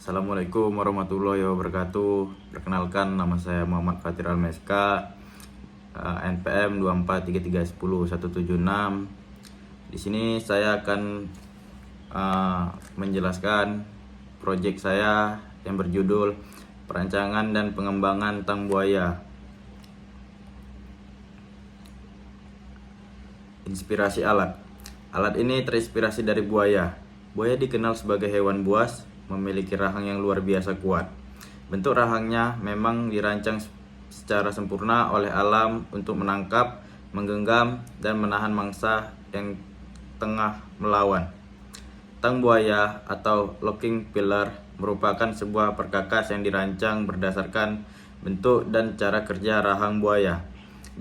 Assalamualaikum warahmatullahi wabarakatuh. Perkenalkan, nama saya Muhammad Fatir Almeska, NPM 243310176. Di sini saya akan menjelaskan proyek saya yang berjudul Perancangan dan Pengembangan Tang Buaya. Inspirasi alat. Alat ini terinspirasi dari buaya. Buaya dikenal sebagai hewan buas, memiliki rahang yang luar biasa kuat. Bentuk rahangnya memang dirancang secara sempurna oleh alam untuk menangkap, menggenggam, dan menahan mangsa yang tengah melawan. Tang buaya atau locking pillar merupakan sebuah perkakas yang dirancang berdasarkan bentuk dan cara kerja rahang buaya.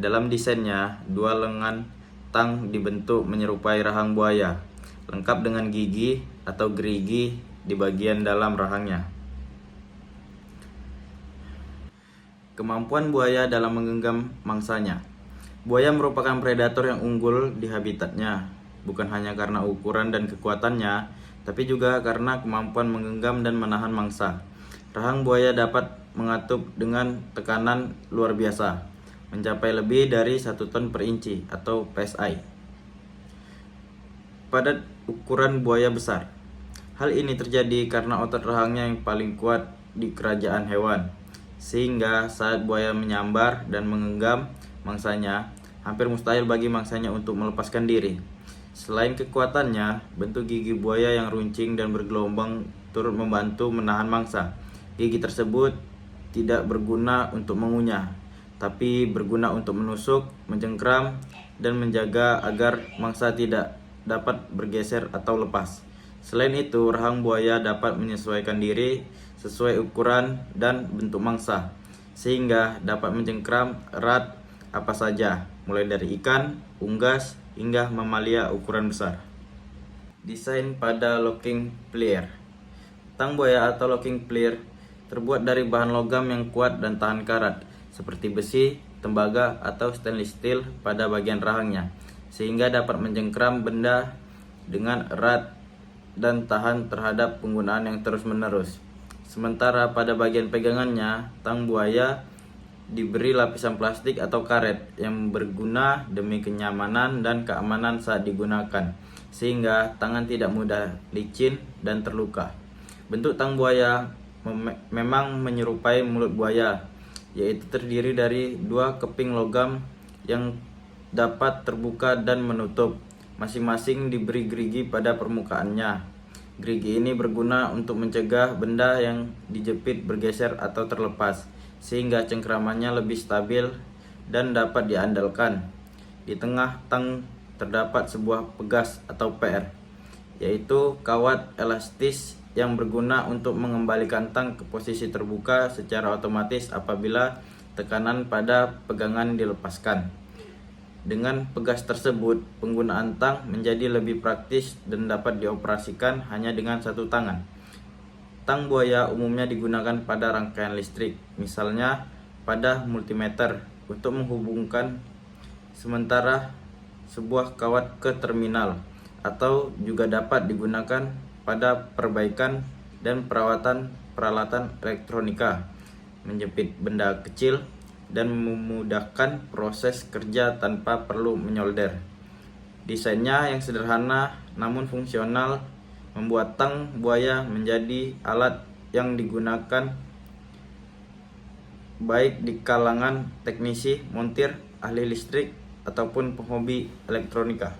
Dalam desainnya, dua lengan tang dibentuk menyerupai rahang buaya, lengkap dengan gigi atau gerigi di bagian dalam rahangnya. Kemampuan buaya dalam menggenggam mangsanya. Buaya merupakan predator yang unggul di habitatnya, bukan hanya karena ukuran dan kekuatannya, tapi juga karena kemampuan menggenggam dan menahan mangsa. Rahang buaya dapat mengatup dengan tekanan luar biasa, mencapai lebih dari 1 ton per inci atau PSI. Pada ukuran buaya besar. Hal ini terjadi karena otot rahangnya yang paling kuat di kerajaan hewan, sehingga saat buaya menyambar dan menggenggam mangsanya, hampir mustahil bagi mangsanya untuk melepaskan diri. Selain kekuatannya, bentuk gigi buaya yang runcing dan bergelombang turut membantu menahan mangsa. Gigi tersebut tidak berguna untuk mengunyah, tapi berguna untuk menusuk, mencengkram, dan menjaga agar mangsa tidak dapat bergeser atau lepas. Selain itu, rahang buaya dapat menyesuaikan diri sesuai ukuran dan bentuk mangsa, sehingga dapat mencengkram erat apa saja, mulai dari ikan, unggas, hingga mamalia ukuran besar. Desain pada locking plier. Tang buaya atau locking plier terbuat dari bahan logam yang kuat dan tahan karat, seperti besi, tembaga, atau stainless steel pada bagian rahangnya, sehingga dapat mencengkram benda dengan erat dan tahan terhadap penggunaan yang terus-menerus. Sementara pada bagian pegangannya, tang buaya diberi lapisan plastik atau karet yang berguna demi kenyamanan dan keamanan saat digunakan, sehingga tangan tidak mudah licin dan terluka. Bentuk tang buaya memang menyerupai mulut buaya, yaitu terdiri dari 2 keping logam yang dapat terbuka dan menutup. Masing-masing diberi gerigi pada permukaannya. Gerigi ini berguna untuk mencegah benda yang dijepit bergeser atau terlepas, sehingga cengkramannya lebih stabil dan dapat diandalkan. Di tengah tang terdapat sebuah pegas atau per, yaitu kawat elastis yang berguna untuk mengembalikan tang ke posisi terbuka secara otomatis apabila tekanan pada pegangan dilepaskan. Dengan pegas tersebut, penggunaan tang menjadi lebih praktis dan dapat dioperasikan hanya dengan 1 tangan. Tang buaya umumnya digunakan pada rangkaian listrik, misalnya pada multimeter untuk menghubungkan sementara sebuah kawat ke terminal, atau juga dapat digunakan pada perbaikan dan perawatan peralatan elektronika, menjepit benda kecil, dan memudahkan proses kerja tanpa perlu menyolder. Desainnya yang sederhana namun fungsional membuat tang buaya menjadi alat yang digunakan baik di kalangan teknisi, montir, ahli listrik, ataupun penghobi elektronika.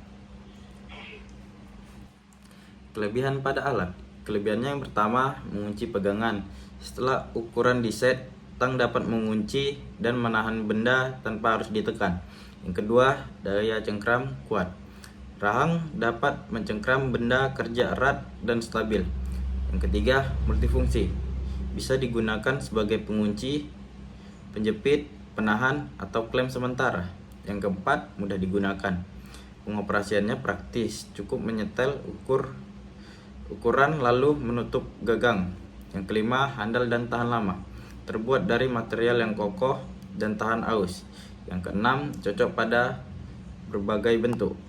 Kelebihan pada alat. Kelebihannya yang pertama, mengunci pegangan. Setelah ukuran diset, tang dapat mengunci dan menahan benda tanpa harus ditekan. Yang kedua, daya cengkram kuat. Rahang dapat mencengkram benda kerja erat dan stabil. Yang ketiga, multifungsi. Bisa digunakan sebagai pengunci, penjepit, penahan, atau klem sementara. Yang keempat, mudah digunakan. Pengoperasiannya praktis, cukup menyetel ukuran lalu menutup gagang. Yang kelima, handal dan tahan lama. Terbuat dari material yang kokoh dan tahan aus. Yang keenam, cocok pada berbagai bentuk.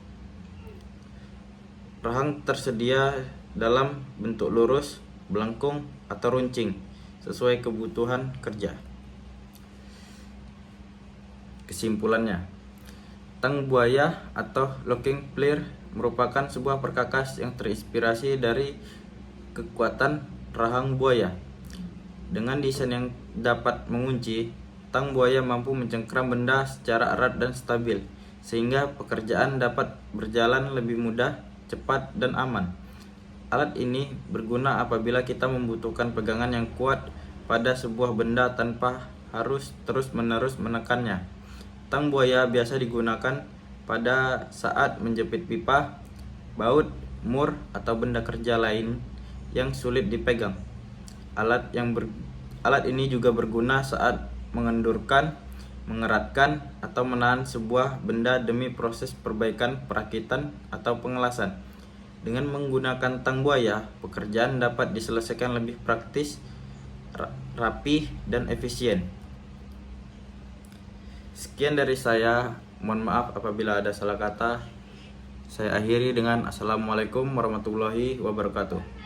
Rahang tersedia dalam bentuk lurus, belengkung, atau runcing sesuai kebutuhan kerja. Kesimpulannya, tang buaya atau looking pleer merupakan sebuah perkakas yang terinspirasi dari kekuatan rahang buaya. Dengan desain yang dapat mengunci, tang buaya mampu mencengkram benda secara erat dan stabil, sehingga pekerjaan dapat berjalan lebih mudah, cepat, dan aman. Alat ini berguna apabila kita membutuhkan pegangan yang kuat pada sebuah benda tanpa harus terus-menerus menekannya. Tang buaya biasa digunakan pada saat menjepit pipa, baut, mur, atau benda kerja lain yang sulit dipegang. Alat ini juga berguna saat mengendurkan, mengeratkan, atau menahan sebuah benda demi proses perbaikan, perakitan, atau pengelasan. Dengan menggunakan tang buaya, pekerjaan dapat diselesaikan lebih praktis, rapi, dan efisien. Sekian dari saya, mohon maaf apabila ada salah kata. Saya akhiri dengan Assalamualaikum warahmatullahi wabarakatuh.